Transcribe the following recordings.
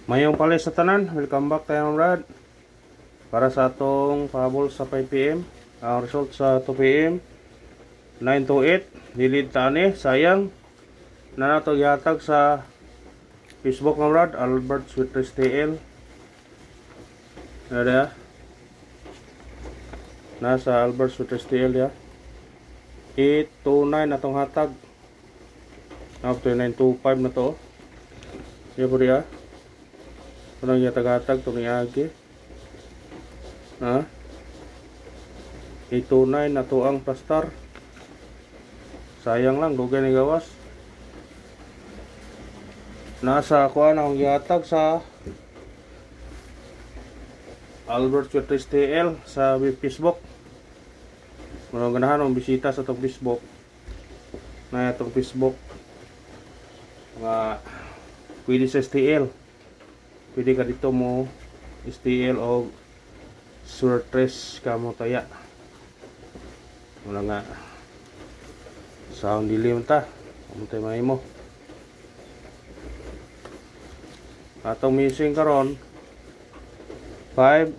Mayong pala sa tanan, welcome back tayo Brad. Para sa atong pahabol sa 5pm, ang result sa 2pm 928, dilid tani, sayang na nato gihatag sa Facebook mga Brad, Albert Sweetness TL. Nada nasa Albert Sweetness TL ya. 829 atong hatag. After 925 na to. Ya po ya. Unang yatag-hatag itong iagi. Ha? 829 na to ang plastar. Sayang lang, dugay ni gawas. Nasa kuha na akong yatag sa Albert Sweetness TL sa Facebook. Kung ganahan mong bisita sa itong Facebook, na itong Facebook nga pwede sa STL. Pwede ka dito mo STL o surtres ka mo taya. Wala nga sound dilim ta. Amuntay may mo. Atong missing karon 5,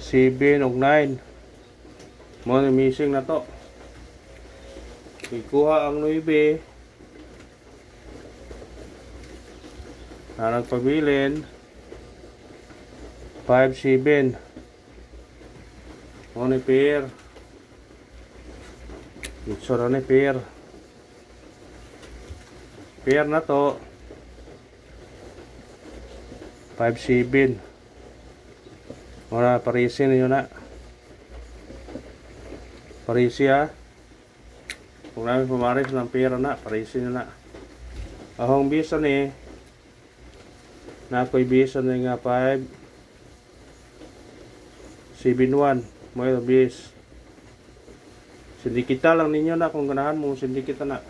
7 ug 9. Mo ni missing na to. Ikuha ang 9. Nagpabilin 5-7 o ni pair itsura ni pair na to 5-7 wala parisi ninyo na parisi ha kung namin pumaris ng pair na parisi nyo na ahong bisa ni na ako'y bisa na nga 5-7-1 mo yung bis sindikita lang ninyo na kung ganahan mo sindikita na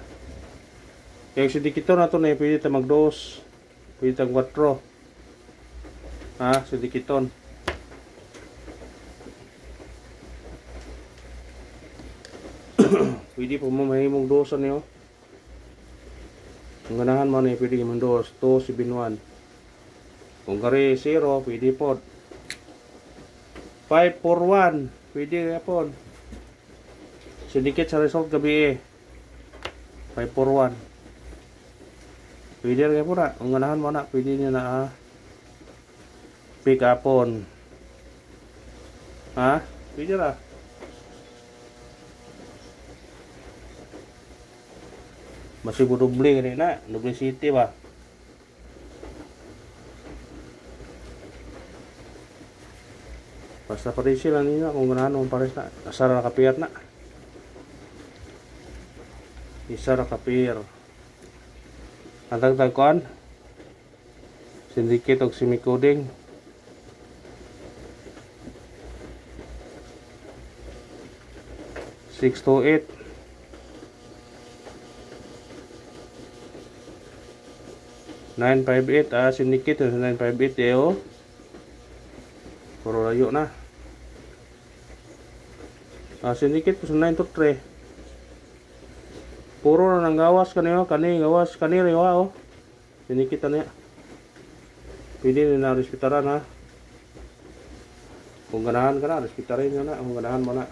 kaya sindikita na to na pwede ta mag 2 pwede ta 4 ha sindikiton pwede po mo mahimong 2 niyo kung ganahan mo na pwede mong 2-7-1 kung kari 0, pwede po 5-4-1, pwede kaya po sindikit sa result gabi 5-4-1 pwede kaya po na kung ganahan mo na, pwede nyo na pick upon ha, pwede na masih doble kanina, doble city ba basta parisi lang ninyo kung ganahan mong pares na asara na kapir na isara kapir ang tagtagkuan sindikit o semikoding six to 8 958 sindikit 958 eh puro layo na sindikit po sa 9 to 3 puro na nang gawas kaniyo gawas kaniro sindikit na pwede na respetaran ha kung ganahan ka na respetarin nyo na kung ganahan mo na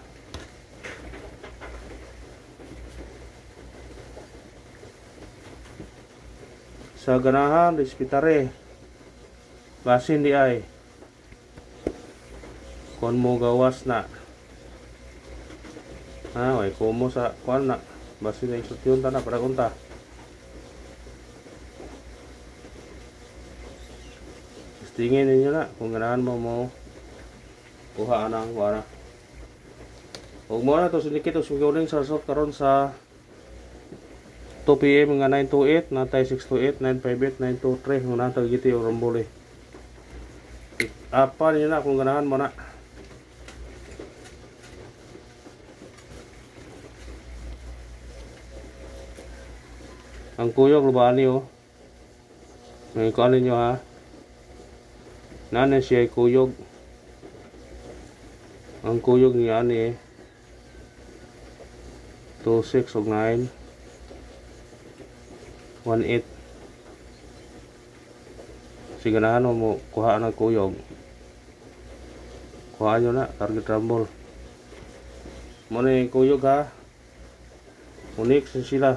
sa ganahan respetare basin di ay kung mo gawas na way kumo sa kuan na basi na instruksyon ta na para kunta tingin ninyo na kung ganahan mo kuha anang wala huwag mo na to sindikit o sumiguling sa result karon sa 2pm nga 928 natay 628 958 923 kung natag giti o rambuli apa ninyo na kung ganahan mo na ang kuyog lubani may kuan ninyo ha nana siya kuyog ang kuyog niya ni 26 ug 9 18 Siganahan mo kuhaan ng kuyog. Kuhaan nyo na, target rumble. Muna yung kuyog ha. Unix na sila.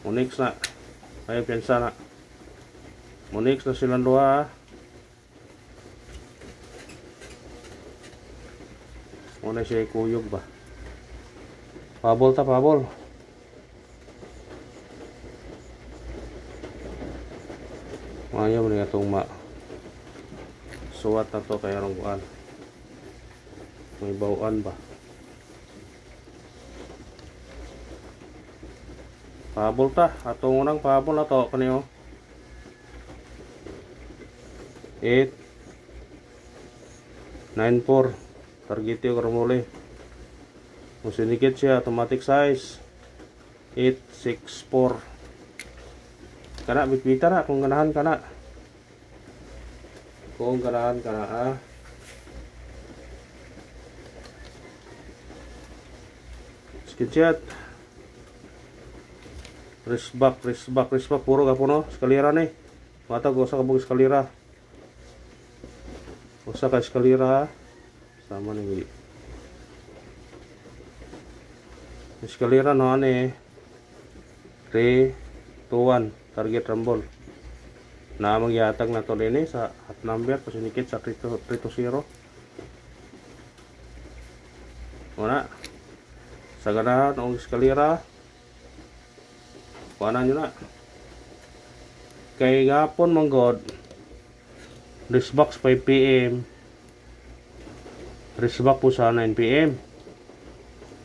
Unix na. Ay piyansa na. Unix na silang duha ha. Muna siya kuyog ba. Pabol ta, pabol. Ayaw mo na itong suwat na to kaya rungguan. May bawaan ba? Pabol ta. Atong unang pabol na to. Kaniyo. 8 9-4. Target yung karumuli. Kung sinikit siya, automatic size 8-6-4. Kana bitbita na kung ganahan kana. Kung ganahan kana ah. Sketchat. Wrist back puro ka puno eskalera ni. Mata ko sa kabog eskalera. Usa ka eskalera sama ni. Eskalera no ani 3 2 1 target rumble. Na magyatag na to din sa hot number pasinikit sa 320. Wala. Sa ganahan ang eskalera. Kuanan nyo na. Kay gapon manggod. Wrist box 5 PM. Wrist box po sa 9 PM.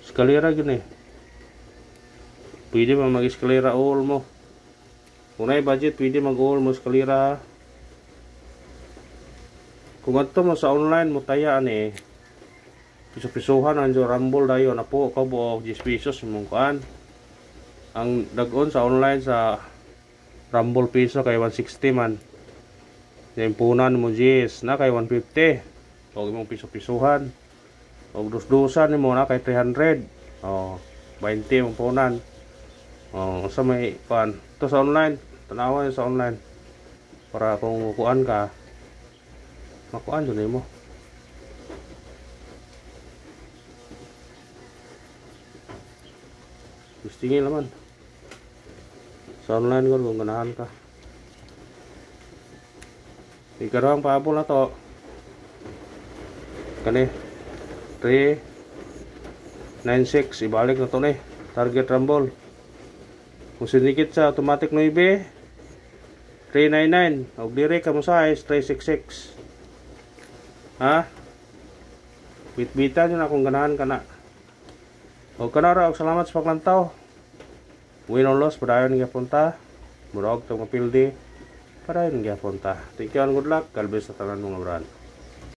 Eskalera gini. Pwede ba mag-eskalera all mo? Kung na budget, pwede mag-all mo eskalera. Kung ato mo sa online mo tayaan eh. Piso-pisohan ang rumble dayo na po. Ikaw po 10 pesos mong kuan. Ang dagon sa online sa rumble piso kay 160 man. Yung punan mo 10 na kay 150. Huwag mong piso-pisohan. Huwag dus-dusan mo na kay 300. O, 20 mong punan. O, sa may kuan. Ito sa online. Tanawan sa online. Para kung kuan ka, makuan dyan mo. Gustingin naman. Sa online ko kung ganahan ka. Ikarang paabol na to. Kani 396 ibalik na to ni. Target rumble. Kung sinikit sa automatic 9 399 og dire ka mo size 366. Ha? Bitbitan yun akong ganahan ka na. O kanara og salamat sa paglantaw. Win or loss padayon gyapon ta. Murag tong mapildi padayon gyapon ta. Thank you and good luck. God bless sa tanan mga brad.